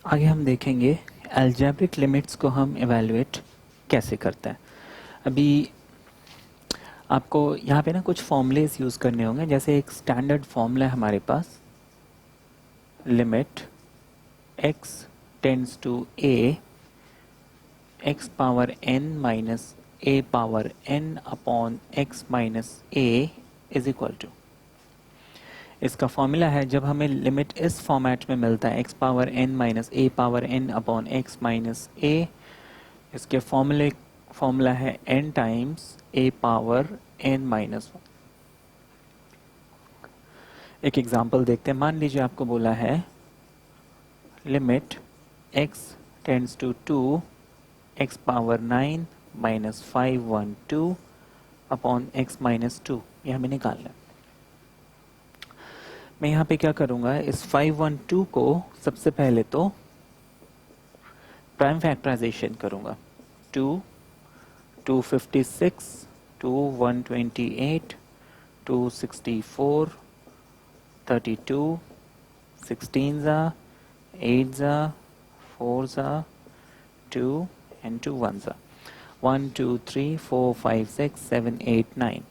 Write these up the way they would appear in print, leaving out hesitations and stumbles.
आगे हम देखेंगे अलजेब्रिक लिमिट्स को हम एवेलुएट कैसे करते हैं। अभी आपको यहाँ पे ना कुछ फॉर्मूलेस यूज़ करने होंगे। जैसे एक स्टैंडर्ड फॉर्मूला है हमारे पास, limit x tends to a x power n minus a power n upon x minus a is equal to. इसका फॉर्मूला है, जब हमें लिमिट इस फॉर्मेट में मिलता है x power n minus a power n upon x minus a, इसके formula है n times a power n minus 1। एक एग्जांपल देखते हैं। मान लीजिए आपको बोला है limit x tends to 2 x power 9 minus 512 upon x minus 2, ये हमें निकालना है। मैं यहाँ पे क्या करूँगा, इस 512 को सबसे पहले तो प्राइम फैक्टराइजेशन करूँगा। 2 256 2 128 264 32 16 ज़ा 8 ज़ा 4 ज़ा 2 and 2 1 ज़ा 1 2 3 4 5 6 7 8 9।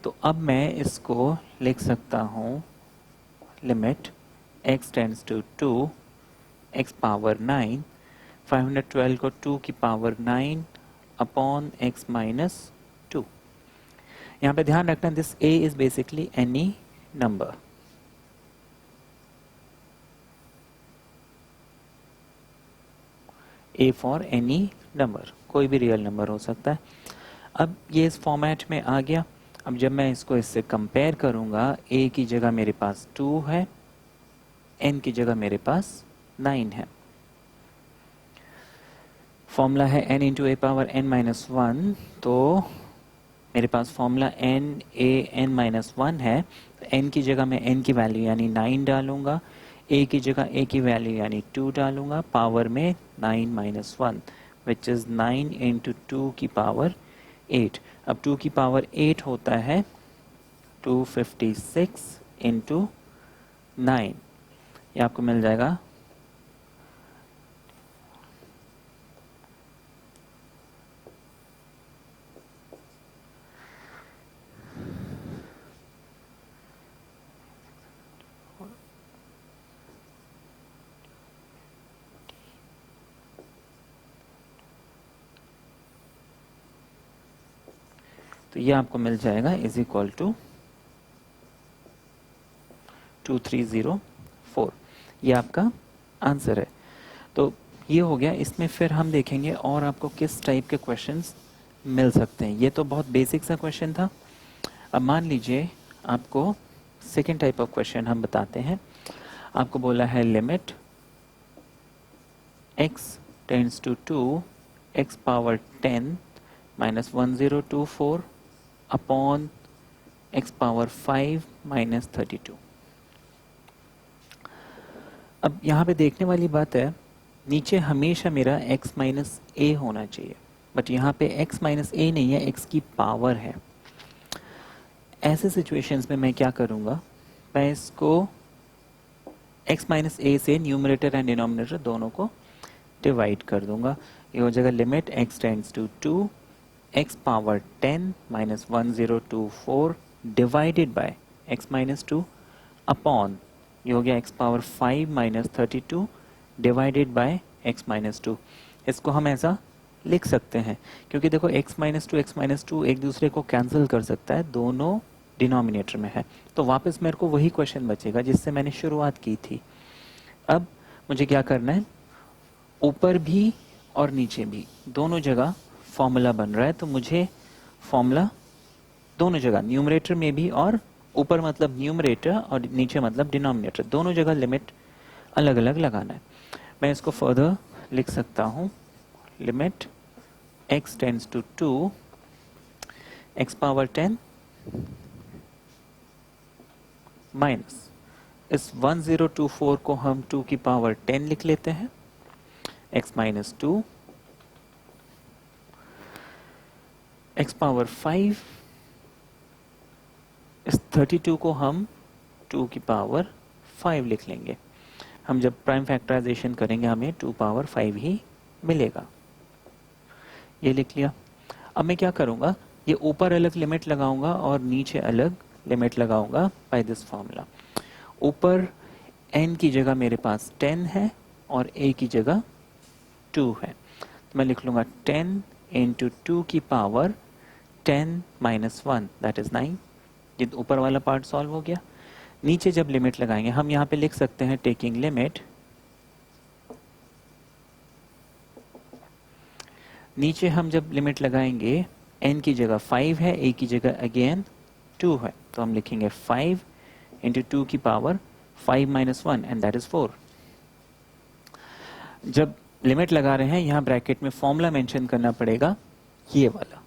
तो अब मैं इसको लिख सकता हूँ limit x tends to 2 x power 9, 512 को 2 की पावर 9 अपॉन x माइनस 2। यहाँ पे ध्यान रखना, this a is basically any number. a for any number, कोई भी रियल नंबर हो सकता है। अब ये इस फॉर्मेट में आ गया। अब जब मैं इसको इससे कंपेयर करूंगा, a की जगह मेरे पास 2 है, n की जगह मेरे पास 9 है। फॉर्मूला है n into a power n minus 1, तो मेरे पास formula n a n minus 1 है। तो n की जगह मैं n की वैल्यू यानी 9 डालूंगा, a की जगह a की वैल्यू यानी 2 डालूंगा, पावर में 9 माइनस 1 विच इज़ 9 इंटू 2 की पावर 8। अब 2 की पावर 8 होता है 256 इंटू 9, ये आपको मिल जाएगा तो ये आपको मिल जाएगा इज इक्वल टू 2304। ये आपका आंसर है। तो ये हो गया। इसमें फिर हम देखेंगे और आपको किस टाइप के क्वेश्चंस मिल सकते हैं। ये तो बहुत बेसिक सा क्वेश्चन था। अब मान लीजिए आपको सेकेंड टाइप ऑफ क्वेश्चन हम बताते हैं। आपको बोला है limit x tends to 2 x power 10 minus 1024 upon x power 5 minus 32। अब यहाँ पे देखने वाली बात है, नीचे हमेशा मेरा x माइनस ए होना चाहिए, बट यहाँ पे x माइनस ए नहीं है, x की पावर है। ऐसे सिचुएशंस में मैं क्या करूँगा, मैं इसको x माइनस ए से न्यूमरेटर एंड डिनोमिनेटर दोनों को डिवाइड कर दूंगा। ये हो जाएगा limit x tends to 2 x power 10 minus 1024 divided by x minus 2 upon, ये हो गया x power 5 minus 32 divided by x minus 2। इसको हम ऐसा लिख सकते हैं क्योंकि देखो x माइनस टू एक दूसरे को कैंसिल कर सकता है, दोनों डिनोमिनेटर में है। तो वापस मेरे को वही क्वेश्चन बचेगा जिससे मैंने शुरुआत की थी। अब मुझे क्या करना है, ऊपर भी और नीचे भी दोनों जगह फॉर्मूला बन रहा है, तो मुझे फॉर्मूला दोनों जगह, न्यूमरेटर में भी, और ऊपर मतलब न्यूमरेटर और नीचे मतलब डिनोमिनेटर, दोनों जगह लिमिट अलग अलग लगाना है। मैं इसको फर्दर लिख सकता हूँ, limit x tends to 2 x power 10 minus इस 1024 को हम 2 की पावर 10 लिख लेते हैं, x माइनस 2 x पावर 5, इस 32 को हम 2 की पावर 5 लिख लेंगे। हम जब प्राइम फैक्टराइजेशन करेंगे हमें 2 पावर 5 ही मिलेगा। ये लिख लिया। अब मैं क्या करूँगा, ये ऊपर अलग लिमिट लगाऊंगा और नीचे अलग लिमिट लगाऊंगा बाय दिस फॉर्मूला। ऊपर n की जगह मेरे पास 10 है और a की जगह 2 है, तो मैं लिख लूँगा 10 इंटू 2 की पावर 10 माइनस 1 दैट इज़ 9। ये ऊपर वाला पार्ट सॉल्व हो गया। नीचे जब लिमिट लगाएंगे हम यहाँ पे लिख सकते हैं टेकिंग लिमिट, नीचे हम जब लिमिट लगाएंगे n की जगह 5 है, a की जगह अगेन 2 है, तो हम लिखेंगे 5 इंटू 2 की power 5 minus 1 and that is 4। जब लिमिट लगा रहे हैं यहाँ ब्रैकेट में फॉर्मूला मेंशन करना पड़ेगा, ये वाला।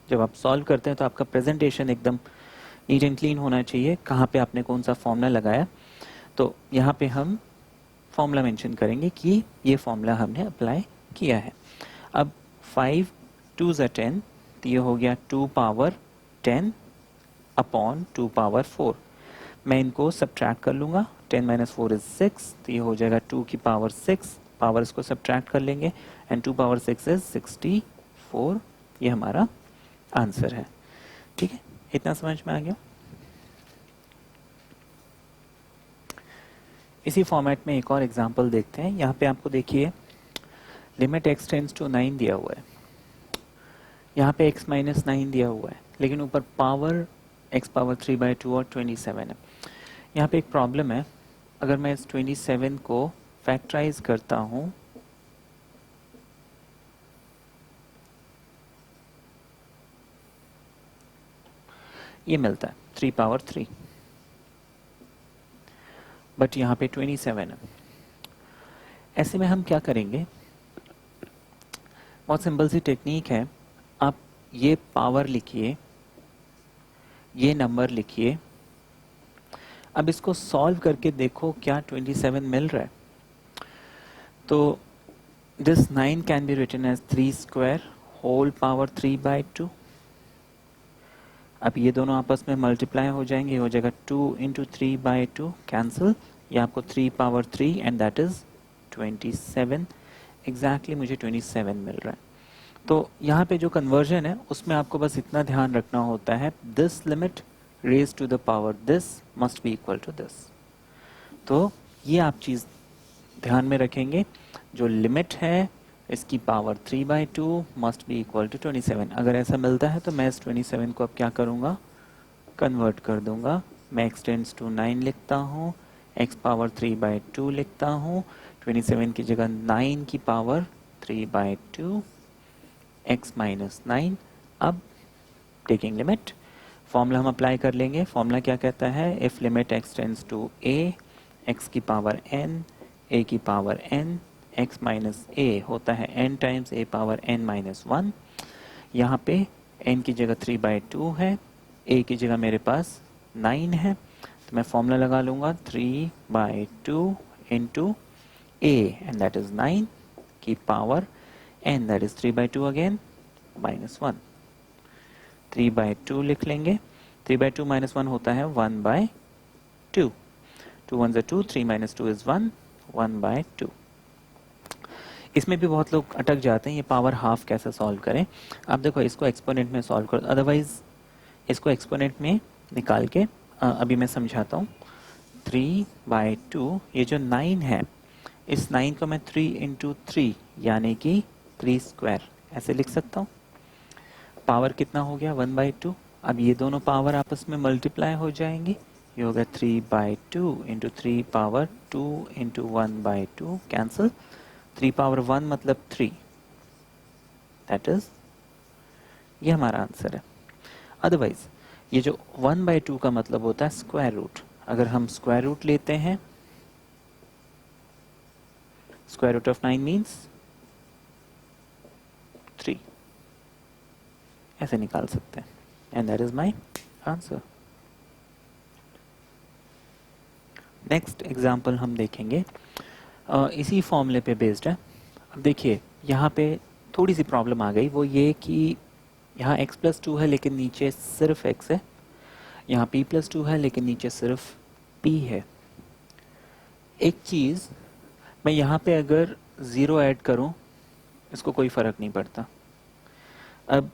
जब आप सॉल्व करते हैं तो आपका प्रेजेंटेशन एकदम नीट एंड क्लीन होना चाहिए, कहाँ पे आपने कौन सा फॉर्मूला लगाया। तो यहाँ पे हम फॉर्मूला मेंशन करेंगे कि ये फॉर्मूला हमने अप्लाई किया है। अब 5 2 ज़ा 10, तो ये हो गया 2 पावर 10 अपॉन 2 पावर 4। मैं इनको सब्ट्रैक्ट कर लूँगा, 10 माइनस 4 इज़ 6, तो ये हो जाएगा 2 की पावर 6, पावर इसको सब्ट्रैक्ट कर लेंगे एंड 2 पावर 6 इज़ 64। ये हमारा आंसर है। ठीक है, इतना समझ में आ गया। इसी फॉर्मेट में एक और एग्जांपल देखते हैं। यहाँ पे आपको देखिए लिमिट x टेंड्स टू 9 दिया हुआ है, यहाँ पे x माइनस 9 दिया हुआ है, लेकिन ऊपर पावर x पावर 3/2 और 27 है। यहाँ पे एक प्रॉब्लम है, अगर मैं इस 27 को फैक्टराइज करता हूँ ये मिलता है 3 पावर 3, बट यहाँ पे 27 है। ऐसे में हम क्या करेंगे, बहुत सिंपल सी टेक्निक है। आप ये पावर लिखिए, ये नंबर लिखिए, अब इसको सॉल्व करके देखो क्या 27 मिल रहा है। तो this 9 can be written as 3 square whole power 3/2। अब ये दोनों आपस में मल्टीप्लाई हो जाएंगे, हो जाएगा 2 इंटू 3/2 कैंसिल, ये आपको 3 power 3 and that is 27। Exactly मुझे 27 मिल रहा है। तो यहाँ पे जो कन्वर्जन है उसमें आपको बस इतना ध्यान रखना होता है, this limit raise to the power this must be equal to this. तो ये आप चीज़ ध्यान में रखेंगे, जो लिमिट है इसकी power 3/2 must be equal to 27। अगर ऐसा मिलता है तो मैं इस 27 को अब क्या करूँगा, कन्वर्ट कर दूंगा। मैं x टेंड्स टू 9 लिखता हूँ, x पावर 3/2 लिखता हूँ, 27 की जगह 9 की पावर 3/2 x माइनस 9। अब टेकिंग लिमिट, फॉर्मूला हम अप्लाई कर लेंगे। फॉर्मूला क्या कहता है, if limit x tends to a, x की पावर n, a की power n, x minus a होता है n times a power n minus 1। यहाँ पे n की जगह 3/2 है, a की जगह मेरे पास 9 है, तो मैं फॉर्मूला लगा लूँगा 3/2 into a and that is 9 की power n that is 3/2 again minus 1। 3/2 लिख लेंगे, 3/2 माइनस 1 होता है 1/2। 2 1 ज़ा 2, 3 माइनस 2 इज़ 1, 1/2। इसमें भी बहुत लोग अटक जाते हैं, ये पावर हाफ कैसे सॉल्व करें। आप देखो इसको एक्सपोनेंट में सॉल्व करो, अदरवाइज इसको एक्सपोनेंट में निकाल के अभी मैं समझाता हूँ। 3/2, ये जो 9 है इस 9 को मैं 3 इंटू 3 यानी कि 3 स्क्वायर ऐसे लिख सकता हूँ। पावर कितना हो गया 1/2। अब ये दोनों पावर आपस में मल्टीप्लाई हो जाएंगी, ये होगा 3/2 into 3 power 2 into 1/2 cancel, 3 power 1 मतलब 3, दैट इज ये हमारा आंसर है। अदरवाइज ये जो 1/2 का मतलब होता है स्क्वायर रूट, अगर हम स्क्वायर रूट लेते हैं, स्क्वायर रूट ऑफ 9 मीन्स 3, ऐसे निकाल सकते हैं and that is my answer. Next example हम देखेंगे इसी फॉर्मूले पे बेस्ड है। अब देखिए यहाँ पे थोड़ी सी प्रॉब्लम आ गई, वो ये कि यहाँ x+2 है लेकिन नीचे सिर्फ x है, यहाँ p+2 है लेकिन नीचे सिर्फ p है। एक चीज़, मैं यहाँ पे अगर ज़ीरो ऐड करूँ इसको कोई फ़र्क नहीं पड़ता। अब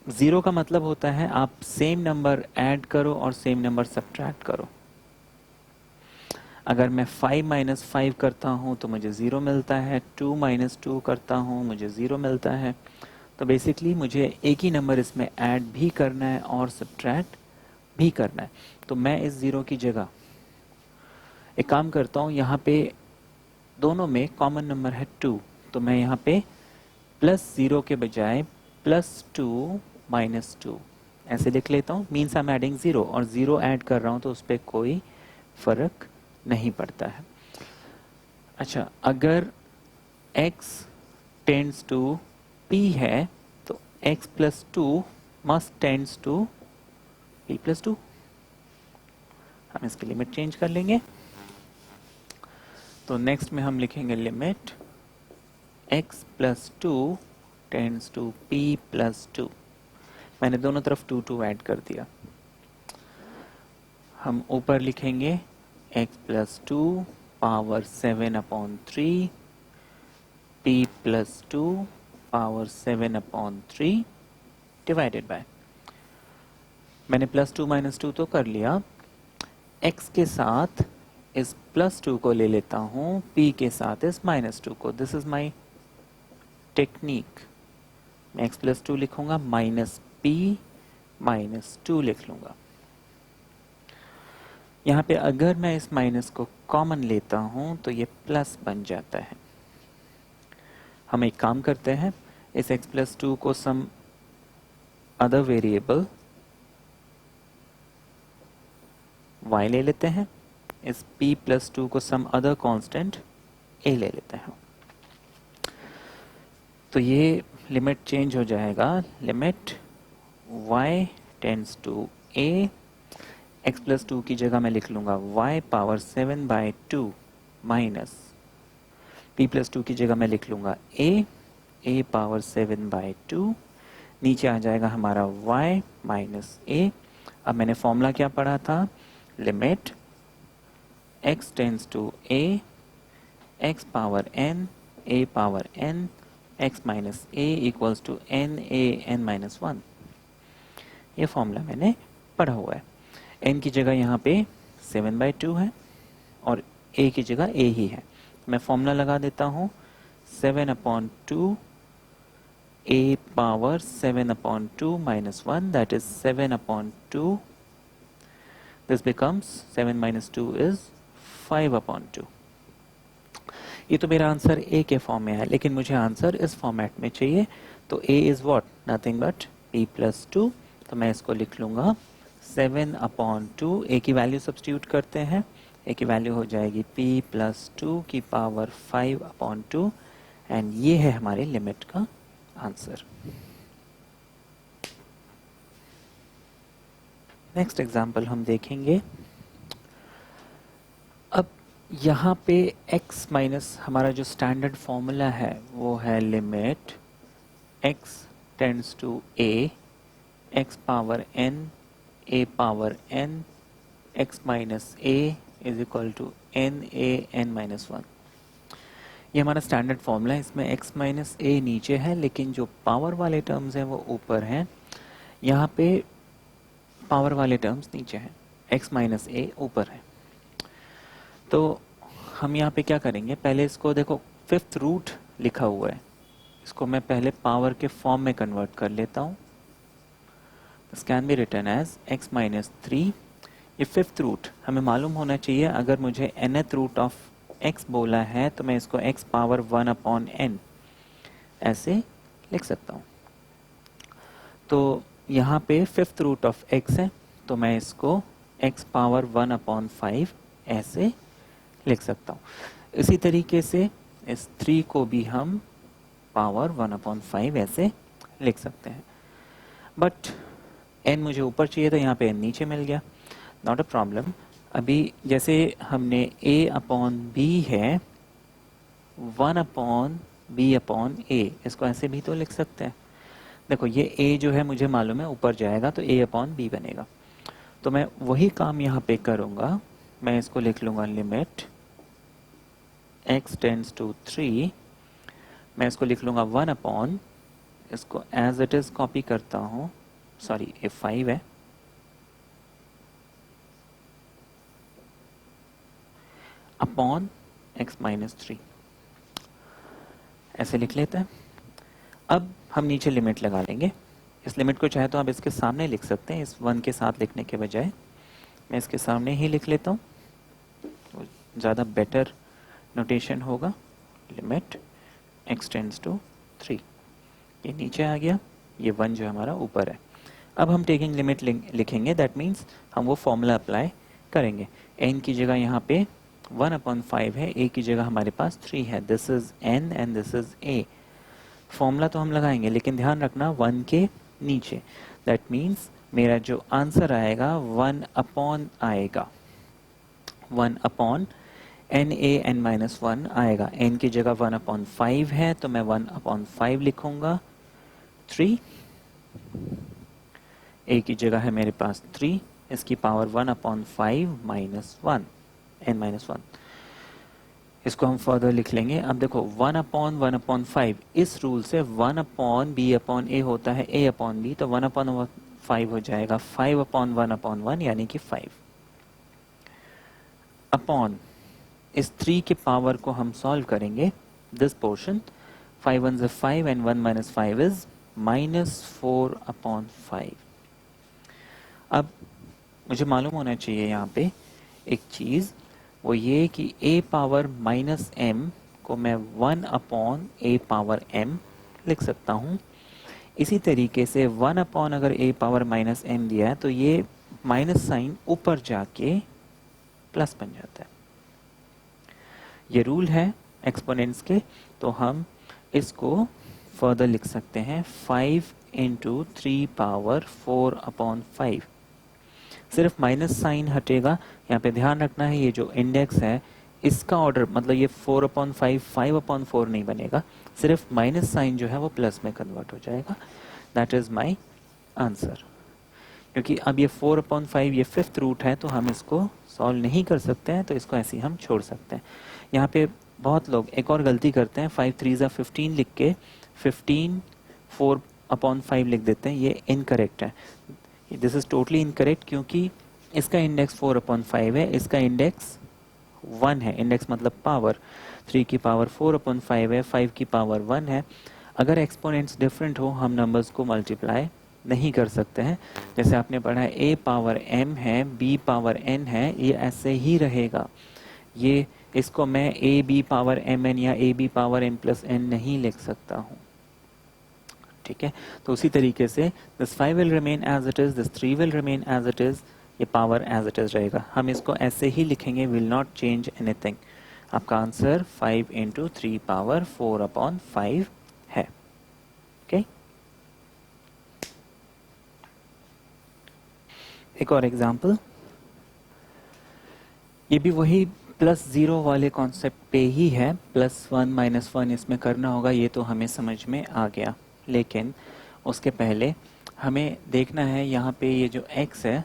ज़ीरो का मतलब होता है आप सेम नंबर ऐड करो और सेम नंबर सब्ट्रैक्ट करो। अगर मैं 5 माइनस 5 करता हूँ तो मुझे ज़ीरो मिलता है, 2 माइनस 2 करता हूँ मुझे ज़ीरो मिलता है। तो बेसिकली मुझे एक ही नंबर इसमें ऐड भी करना है और सब्ट्रैक्ट भी करना है। तो मैं इस ज़ीरो की जगह एक काम करता हूँ, यहाँ पे दोनों में कॉमन नंबर है 2, तो मैं यहाँ पे प्लस ज़ीरो के बजाय +2 -2 ऐसे लिख लेता हूँ। Means I am adding zero, और ज़ीरो ऐड कर रहा हूँ तो उस पर कोई फ़र्क नहीं पड़ता है। अच्छा, अगर x टेंड्स टू p है तो x + 2 must tends to p + 2। हम इसकी लिमिट चेंज कर लेंगे। तो नेक्स्ट में हम लिखेंगे limit x + 2 tends to p + 2। मैंने दोनों तरफ 2 2 ऐड कर दिया। हम ऊपर लिखेंगे x + 2 power 7/3 p + 2 power 7/3 divided by, मैंने +2 -2 तो कर लिया। x के साथ इस +2 को ले लेता हूँ, p के साथ इस -2 को। This is my technique. मैं x + 2 लिखूंगा, -p -2 लिख लूंगा। यहाँ पे अगर मैं इस माइनस को कॉमन लेता हूँ तो ये प्लस बन जाता है। हम एक काम करते हैं, इस x + 2 को सम अदर वेरिएबल y ले लेते हैं, इस p + 2 को सम अदर कांस्टेंट a ले लेते हैं। तो ये लिमिट चेंज हो जाएगा, limit y tends to a, x + 2 की जगह मैं लिख लूंगा y पावर 7/2 माइनस p + 2 की जगह मैं लिख लूंगा a पावर 7/2, नीचे आ जाएगा हमारा y माइनस a। अब मैंने फॉर्मूला क्या पढ़ा था, limit x tends to a, x power n, a power n, x minus a equals to n a n - 1। ये फॉर्मूला मैंने पढ़ा हुआ है। n की जगह यहाँ पे 7/2 है और a की जगह a ही है। मैं फॉर्मूला लगा देता हूँ, 7/2 a power 7/2 - 1, that is 7/2. This becomes 7 - 2 is 5/2। ये तो मेरा आंसर a के फॉर्म में है, लेकिन मुझे आंसर इस फॉर्मेट में चाहिए। तो a is what? Nothing but p + 2। तो मैं इसको लिख लूँगा 7/2। a की वैल्यू सब्स्टिट्यूट करते हैं, a की वैल्यू हो जाएगी p + 2 की पावर 5/2, एंड ये है हमारे लिमिट का आंसर। नेक्स्ट एग्जाम्पल हम देखेंगे। अब यहाँ पे x माइनस हमारा जो स्टैंडर्ड फॉर्मूला है वो है limit x tends to a, x power n, a power n, x minus a is equal to n a n - 1। ये हमारा स्टैंडर्ड फॉर्मूला है। इसमें x माइनस a नीचे है, लेकिन जो पावर वाले टर्म्स हैं वो ऊपर हैं। यहाँ पे पावर वाले टर्म्स नीचे हैं, x माइनस a ऊपर है। तो हम यहाँ पे क्या करेंगे, पहले इसको देखो, 5th रूट लिखा हुआ है, इसको मैं पहले पावर के फॉर्म में कन्वर्ट कर लेता हूँ। This can be written as x minus 3। ये 5th रूट हमें मालूम होना चाहिए। अगर मुझे nth रूट ऑफ x बोला है तो मैं इसको x पावर 1/n ऐसे लिख सकता हूँ। तो यहाँ पे 5th रूट ऑफ x है, तो मैं इसको x पावर 1/5 ऐसे लिख सकता हूँ। इसी तरीके से इस 3 को भी हम पावर 1/5 ऐसे लिख सकते हैं। बट n मुझे ऊपर चाहिए, तो यहाँ पे n नीचे मिल गया, नॉट अ प्रॉब्लम। अभी जैसे हमने a/b है 1/b/a, इसको ऐसे भी तो लिख सकते हैं। देखो ये a जो है मुझे मालूम है ऊपर जाएगा तो a/b बनेगा। तो मैं वही काम यहाँ पे करूँगा, मैं इसको लिख लूँगा लिमिट x टेंड्स टू 3, मैं इसको लिख लूँगा 1 अपॉन, इसको एज इट इज़ कॉपी करता हूँ, सॉरी ये 5 है, अपॉन x माइनस 3, ऐसे लिख लेते हैं। अब हम नीचे लिमिट लगा लेंगे। इस लिमिट को चाहे तो आप इसके सामने लिख सकते हैं, इस 1 के साथ लिखने के बजाय मैं इसके सामने ही लिख लेता हूँ, तो ज़्यादा बेटर नोटेशन होगा। लिमिट x टेंड्स टू 3, ये नीचे आ गया, ये 1 जो हमारा ऊपर है। अब हम टेकिंग लिमिट लिखेंगे, दैट मीन्स हम वो फॉर्मूला अप्लाई करेंगे। n की जगह यहाँ पे 1/5 है, a की जगह हमारे पास 3 है, this is n and this is a। Formula तो हम लगाएंगे, लेकिन ध्यान रखना 1 के नीचे, दैट मीन्स मेरा जो आंसर आएगा 1 अपॉन आएगा, 1 अपॉन n(a)(n-1) आएगा। n की जगह 1/5 है तो मैं 1/5 लिखूंगा, 3, a की जगह है मेरे पास 3, इसकी पावर 1/5 -1 n-1, इसको हम फर्दर लिख लेंगे। अब देखो 1/1/5, इस रूल से 1/b/a होता है a/b, तो 1/5 हो जाएगा 5/1/1 यानी कि 5 अपॉन, इस 3 के पावर को हम सॉल्व करेंगे, this portion 5 1 is 5 and 1 - 5 is -4/5। अब मुझे मालूम होना चाहिए यहाँ पे एक चीज़, वो ये कि a पावर -m को मैं 1/a⁻m लिख सकता हूँ। इसी तरीके से 1/ अगर a पावर -m दिया है तो ये माइनस साइन ऊपर जाके प्लस बन जाता है। ये रूल है एक्सपोनेंट्स के, तो हम इसको फर्दर लिख सकते हैं 5 × 3⁴/5। सिर्फ माइनस साइन हटेगा, यहाँ पे ध्यान रखना है ये जो इंडेक्स है इसका ऑर्डर, मतलब ये 4/5 5/4 नहीं बनेगा, सिर्फ माइनस साइन जो है वो प्लस में कन्वर्ट हो जाएगा। That is my answer. क्योंकि अब ये 4/5 ये 5th रूट है तो हम इसको सॉल्व नहीं कर सकते हैं, तो इसको ऐसे ही हम छोड़ सकते हैं। यहाँ पे बहुत लोग एक और गलती करते हैं, 5 3 ज़ा 15 लिख के 15 4/5 लिख देते हैं, ये इनकरेक्ट है। दिस इज टोटली इनकरेक्ट, क्योंकि इसका इंडेक्स 4/5 है, इसका इंडेक्स 1 है, इंडेक्स मतलब पावर, 3 की पावर 4/5 है, 5 की पावर 1 है। अगर एक्सपोनेंट्स डिफरेंट हो हम नंबर्स को मल्टीप्लाई नहीं कर सकते हैं। जैसे आपने पढ़ा है a पावर m है, b पावर n है, ये ऐसे ही रहेगा। ये इसको मैं a b पावर mn या a b power m plus n नहीं लिख सकता हूँ, ठीक है। तो उसी तरीके से this 5 will remain as it is, this 3 will remain as it is, ये पावर एज इट इज रहेगा। हम इसको ऐसे ही लिखेंगे, विल नॉट चेंज एनीथिंग। आपका आंसर 5 × 3⁴/5 है। ओके, एक और एग्जांपल, ये भी वही +0 वाले कॉन्सेप्ट पे ही है, +1 - 1 इसमें करना होगा, ये तो हमें समझ में आ गया। लेकिन उसके पहले हमें देखना है यहाँ पे ये जो x है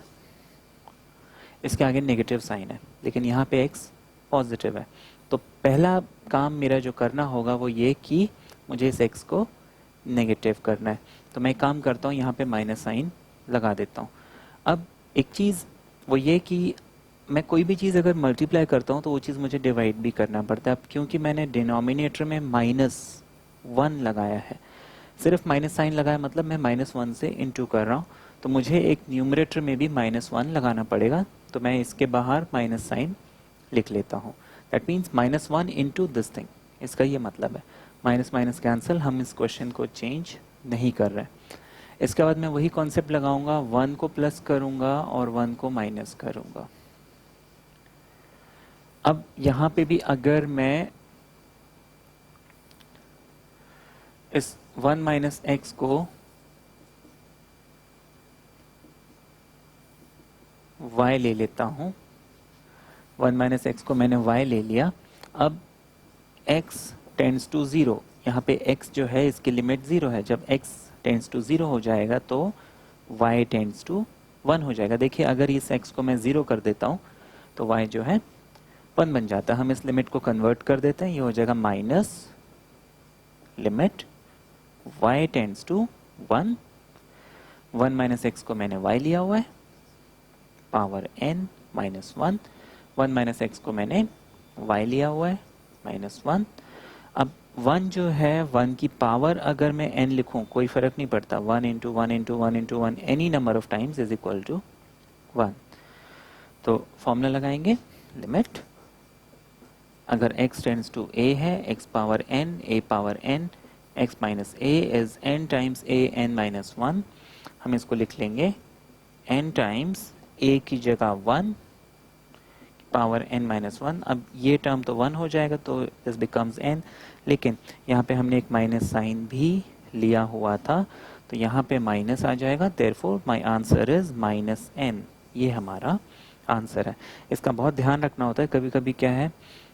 इसके आगे नेगेटिव साइन है, लेकिन यहाँ पे x पॉजिटिव है। तो पहला काम मेरा जो करना होगा वो ये कि मुझे इस x को नेगेटिव करना है। तो मैं एक काम करता हूँ, यहाँ पे माइनस साइन लगा देता हूँ। अब एक चीज़ वो ये कि मैं कोई भी चीज़ अगर मल्टीप्लाई करता हूँ तो वो चीज़ मुझे डिवाइड भी करना पड़ता है। अब क्योंकि मैंने डिनोमिनेटर में -1 लगाया है, सिर्फ माइनस साइन लगाया मतलब मैं -1 से इनटू कर रहा हूँ, तो मुझे एक न्यूमरेटर में भी -1 लगाना पड़ेगा। तो मैं इसके बाहर माइनस साइन लिख लेता हूँ। दैट मीन्स -1 × दिस थिंग, इसका ये मतलब है। माइनस माइनस कैंसिल, हम इस क्वेश्चन को चेंज नहीं कर रहे हैं। इसके बाद मैं वही कॉन्सेप्ट लगाऊंगा, 1 को प्लस करूंगा और 1 को माइनस करूंगा। अब यहाँ पे भी अगर मैं इस 1 - x को y ले लेता हूँ, 1 - x को मैंने y ले लिया। अब x टेंड्स टू 0, यहाँ पे x जो है इसकी लिमिट 0 है। जब x टेंड्स टू 0 हो जाएगा तो y टेंड्स टू 1 हो जाएगा। देखिए अगर इस x को मैं 0 कर देता हूँ तो y जो है 1 बन जाता है। हम इस लिमिट को कन्वर्ट कर देते हैं, ये हो जाएगा minus limit y tends to 1, 1 minus x को मैंने y लिया हुआ है, power n minus 1, 1 minus x को मैंने y लिया हुआ है, माइनस 1। अब 1 जो है 1 की पावर अगर मैं n लिखूं कोई फर्क नहीं पड़ता, 1 into 1 into 1 into 1 any number of times is equal to 1। तो फॉर्मूला लगाएंगे, लिमिट अगर x टेंड्स टू a है, x power n, a power n, x minus a is n times a n minus 1। हम इसको लिख लेंगे n times a की जगह 1 पावर n माइनस 1। अब ये टर्म तो 1 हो जाएगा तो दिस बिकम्स n, लेकिन यहाँ पे हमने एक माइनस साइन भी लिया हुआ था तो यहाँ पे माइनस आ जाएगा, therefore my answer is minus n। ये हमारा आंसर है। इसका बहुत ध्यान रखना होता है, कभी कभी क्या है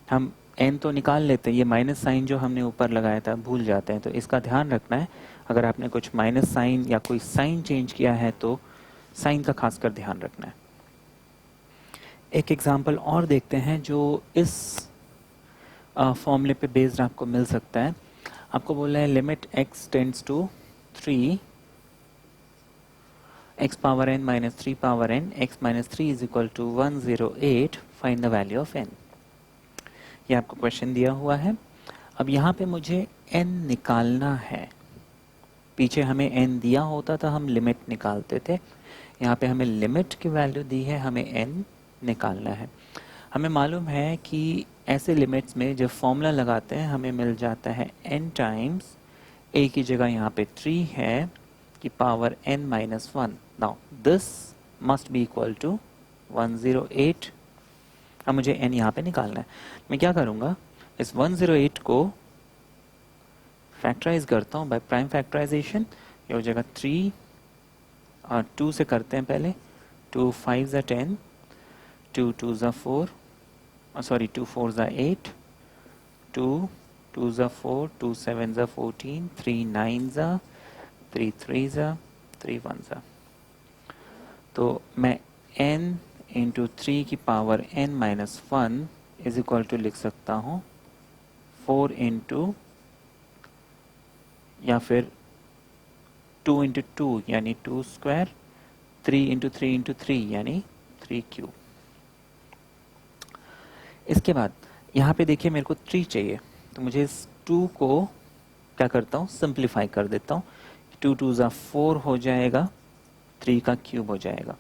हम n तो निकाल लेते हैं, ये माइनस साइन जो हमने ऊपर लगाया था भूल जाते हैं, तो इसका ध्यान रखना है। अगर आपने कुछ माइनस साइन या कोई साइन चेंज किया है तो साइन का खासकर ध्यान रखना है। एक एग्जांपल और देखते हैं जो इस फॉर्मूले पे बेस्ड आपको मिल सकता है। आपको बोला है limit x tends to 3, x power n minus 3 power n, x minus 3 is equal to 108, find the value of n। ये आपको क्वेश्चन दिया हुआ है। अब यहाँ पे मुझे n निकालना है। पीछे हमें n दिया होता था, हम लिमिट निकालते थे। यहाँ पे हमें लिमिट की वैल्यू दी है, हमें n निकालना है। हमें मालूम है कि ऐसे लिमिट्स में जब फॉर्मूला लगाते हैं हमें मिल जाता है n टाइम्स a की जगह यहाँ पे 3 है कि power n minus 1। Now this must be equal to 108। अब मुझे n यहाँ पे निकालना है। मैं क्या करूँगा, इस 108 को फैक्टराइज करता हूँ बाय प्राइम फैक्टराइजेशन। ये हो जाएगा 3 और 2 से करते हैं पहले, 2 5 ज़ा 10, 2 2 ज़ा 4, सॉरी 2 4 ज़ा 8, 2 2 ज़ा 4, 2 7 ज़ा 14, 3 9 ज़ा, 3 3 ज़ा, 3 1 ज़ा। तो मैं n इंटू 3 की power n minus 1 is equal to लिख सकता हूँ 4 इंटू या फिर 2 इंटू 2 यानी 2 स्क्वायर, 3 इंटू 3 इंटू 3 यानी 3 क्यूब। इसके बाद यहाँ पे देखिए मेरे को 3 चाहिए, तो मुझे इस 2 को क्या करता हूँ, सिंप्लीफाई कर देता हूँ। 2 2 ज़ा 4 हो जाएगा, 3 का क्यूब हो जाएगा।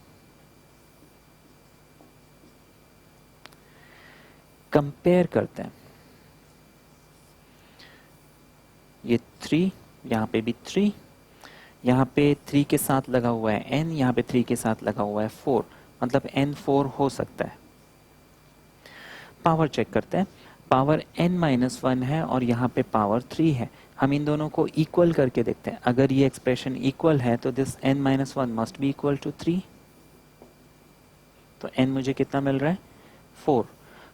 कंपेयर करते हैं, ये 3, यहाँ पे भी 3, यहाँ पे 3 के साथ लगा हुआ है n, यहाँ पे 3 के साथ लगा हुआ है 4, मतलब n 4 हो सकता है। पावर चेक करते हैं, पावर n माइनस 1 है और यहाँ पे पावर 3 है। हम इन दोनों को इक्वल करके देखते हैं। अगर ये एक्सप्रेशन इक्वल है तो this n minus 1 must be equal to 3। तो n मुझे कितना मिल रहा है, 4।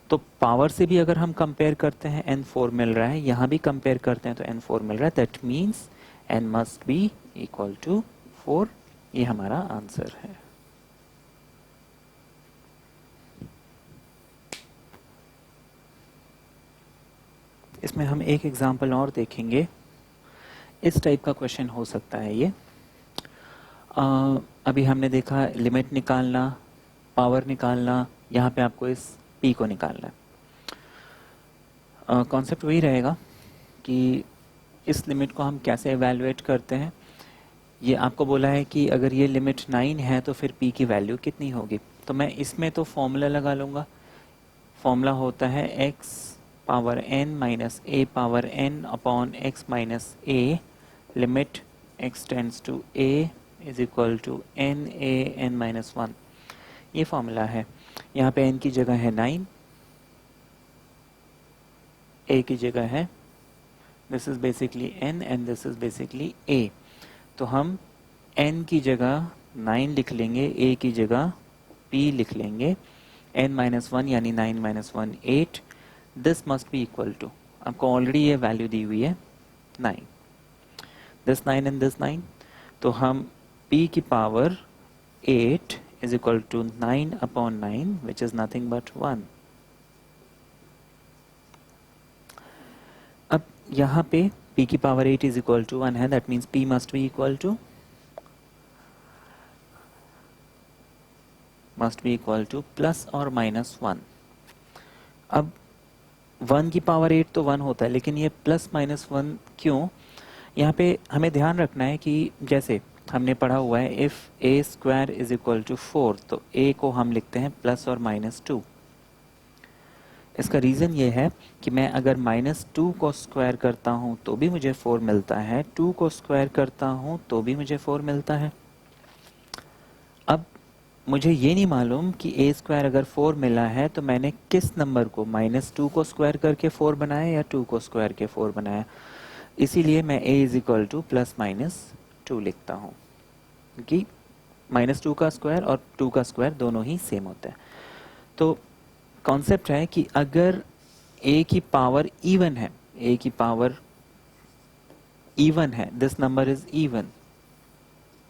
तो पावर से भी अगर हम कंपेयर करते हैं n 4 मिल रहा है, यहाँ भी कंपेयर करते हैं तो n 4 मिल रहा है, that means n must be equal to 4। ये हमारा आंसर है। इसमें हम एक एग्जांपल और देखेंगे। इस टाइप का क्वेश्चन हो सकता है ये। अभी हमने देखा लिमिट निकालना, पावर निकालना, यहाँ पे आपको इस p को निकालना है। कॉन्सेप्ट वही रहेगा कि इस लिमिट को हम कैसे एवेलुएट करते हैं। ये आपको बोला है कि अगर ये लिमिट 9 है तो फिर p की वैल्यू कितनी होगी। तो मैं इसमें तो फॉर्मूला लगा लूँगा। फॉर्मूला होता है x power n minus a power n upon x minus a, limit x tends to a is equal to n a n minus 1। ये फॉर्मूला है। यहाँ पे n की जगह है 9, a की जगह है, this is basically n and this is basically a। तो हम n की जगह 9 लिख लेंगे, a की जगह p लिख लेंगे, n माइनस 1 यानी 9 minus 1 8। This must be equal to, आपको ऑलरेडी ये वैल्यू दी हुई है 9, दिस 9 एंड दिस 9। तो हम p की power 8 is equal to 9 upon 9 which is nothing but 1। यहाँ पे p की पावर 8 इज इक्वल टू 1 है, that means p must be equal two plus और माइनस 1। अब 1 की पावर 8 तो 1 होता है, लेकिन ये प्लस माइनस 1 क्यों? यहाँ पे हमें ध्यान रखना है कि जैसे हमने पढ़ा हुआ है if a square is equal to 4, तो a को हम लिखते हैं प्लस और माइनस 2। इसका रीज़न ये है कि मैं अगर माइनस 2 को स्क्वायर करता हूँ तो भी मुझे 4 मिलता है, 2 को स्क्वायर करता हूँ तो भी मुझे 4 मिलता है। अब मुझे ये नहीं मालूम कि a स्क्वायर अगर 4 मिला है तो मैंने किस नंबर को माइनस 2 को स्क्वायर करके 4 बनाया या 2 को स्क्वायर के 4 बनाया। इसीलिए मैं a is equal two plus minus 2 लिखता हूँ, क्योंकि माइनस 2 का स्क्वायर और 2 का स्क्वायर दोनों ही सेम होता है। तो कॉन्सेप्ट है कि अगर a की पावर इवन है, a की पावर इवन है, दिस नंबर इज इवन,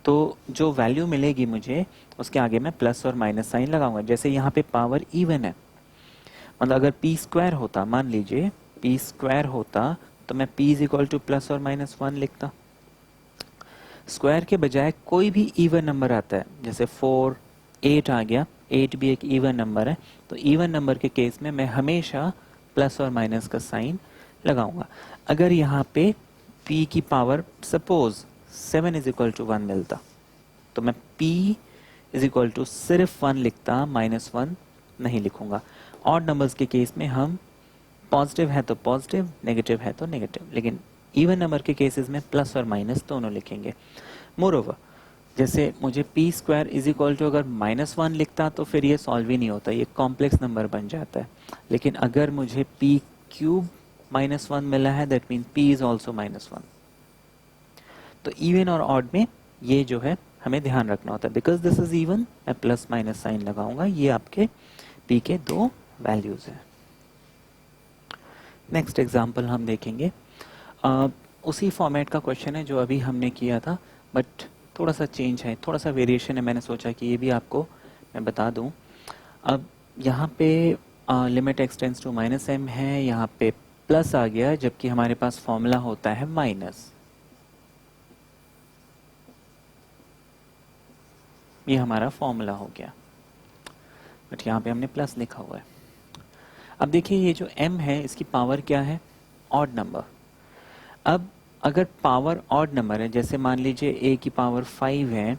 तो जो वैल्यू मिलेगी मुझे उसके आगे मैं प्लस और माइनस साइन लगाऊंगा। जैसे यहाँ पे पावर इवन है, मतलब अगर p स्क्वायर होता, मान लीजिए p स्क्वायर होता, तो मैं p is equal two plus और माइनस 1 लिखता। स्क्वायर के बजाय कोई भी इवन नंबर आता है, जैसे 4, 8 आ गया, 8 भी एक इवन नंबर है, तो इवन नंबर के केस में मैं हमेशा प्लस और माइनस का साइन लगाऊंगा। अगर यहाँ पे p की power suppose 7 is equal to 1 मिलता, तो मैं p इज इक्वल टू सिर्फ 1 लिखता, माइनस 1 नहीं लिखूंगा। ऑड नंबर्स के केस में हम पॉजिटिव है तो पॉजिटिव, नेगेटिव है तो नेगेटिव, लेकिन इवन नंबर के केसेस में प्लस और माइनस दोनों लिखेंगे। मोरओवर, जैसे मुझे p square is equal to अगर माइनस 1 लिखता तो फिर ये सॉल्व ही नहीं होता, ये कॉम्प्लेक्स नंबर बन जाता है। लेकिन अगर मुझे p क्यूब माइनस 1 मिला है, that mean p is also minus 1। तो इवन और ऑड में ये जो है हमें ध्यान रखना होता है। बिकॉज दिस इज इवन, मैं प्लस माइनस साइन लगाऊंगा। ये आपके p के दो वैल्यूज हैं। नेक्स्ट एग्जाम्पल हम देखेंगे। उसी फॉर्मेट का क्वेश्चन है जो अभी हमने किया था, बट थोड़ा सा चेंज है, थोड़ा सा वेरिएशन है। मैंने सोचा कि ये भी आपको मैं बता दूं। अब यहाँ पे limit x tends to minus m है, यहाँ पे प्लस आ गया, जबकि हमारे पास फॉर्मूला होता है माइनस। ये हमारा फॉर्मूला हो गया, बट यहाँ पे हमने प्लस लिखा हुआ है। अब देखिए ये जो m है इसकी पावर क्या है? Odd number. अब अगर पावर ऑड नंबर है, जैसे मान लीजिए a की पावर 5 है,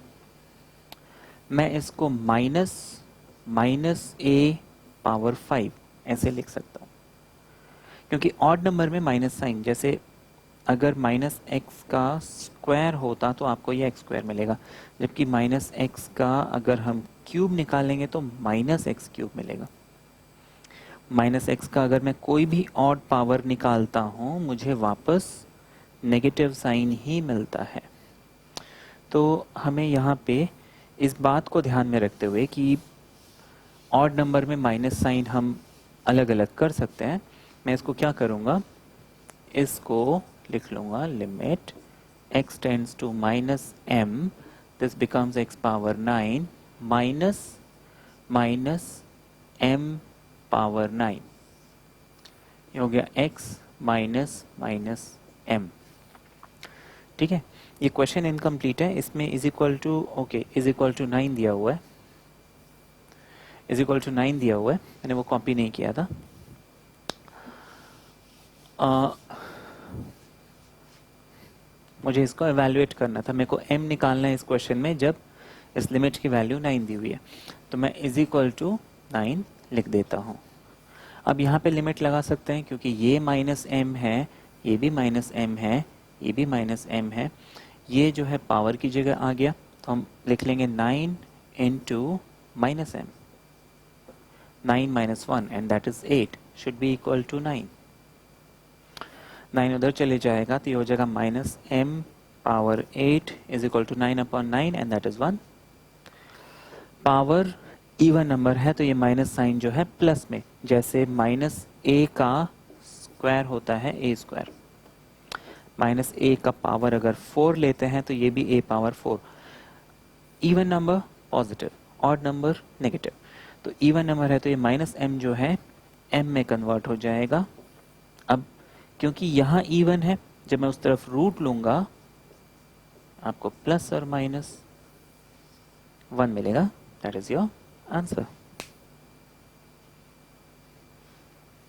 मैं इसको माइनस a पावर 5 ऐसे लिख सकता हूँ, क्योंकि ऑड नंबर में माइनस साइन, जैसे अगर माइनस एक्स का स्क्वायर होता तो आपको ये एक्स स्क्वायर मिलेगा, जबकि माइनस एक्स का अगर हम क्यूब निकालेंगे तो माइनस एक्स क्यूब मिलेगा। माइनस एक्स का अगर मैं कोई भी ऑड पावर निकालता हूँ मुझे वापस नेगेटिव साइन ही मिलता है। तो हमें यहाँ पे इस बात को ध्यान में रखते हुए कि ऑड नंबर में माइनस साइन हम अलग अलग कर सकते हैं, मैं इसको क्या करूँगा, इसको लिख लूँगा limit x tends to minus m, this becomes x power 9 minus m power 9। ये हो गया x माइनस m। ठीक है, ये क्वेश्चन इनकम्प्लीट है, इसमें is equal to is equal to 9 दिया हुआ है, इज इक्वल टू 9 दिया हुआ है, मैंने वो कॉपी नहीं किया था। मुझे इसको एवेल्युएट करना था, मेरे को m निकालना है इस क्वेश्चन में जब इस लिमिट की वैल्यू 9 दी हुई है, तो मैं इज इक्वल टू 9 लिख देता हूँ। अब यहाँ पे लिमिट लगा सकते हैं, क्योंकि ये माइनस m है, ये भी माइनस m है, ये भी माइनस m है, ये जो है पावर की जगह आ गया, तो हम लिख लेंगे 9 into minus m, 9 minus 1 and that is 8 should be equal to 9। 9 उधर चले जाएगा तो ये हो जाएगा minus m power 8 is equal to 9 अपॉन 9 and that is 1। Power even number है तो ये माइनस साइन जो है प्लस में, जैसे माइनस a का स्क्वायर होता है a स्क्वायर, माइनस a का पावर अगर 4 लेते हैं तो ये भी a power 4। Even number positive, odd number negative, तो इवन नंबर है तो ये माइनस m जो है m में कन्वर्ट हो जाएगा। अब क्योंकि यहाँ इवन है, जब मैं उस तरफ रूट लूंगा आपको प्लस और माइनस 1 मिलेगा। That is your answer.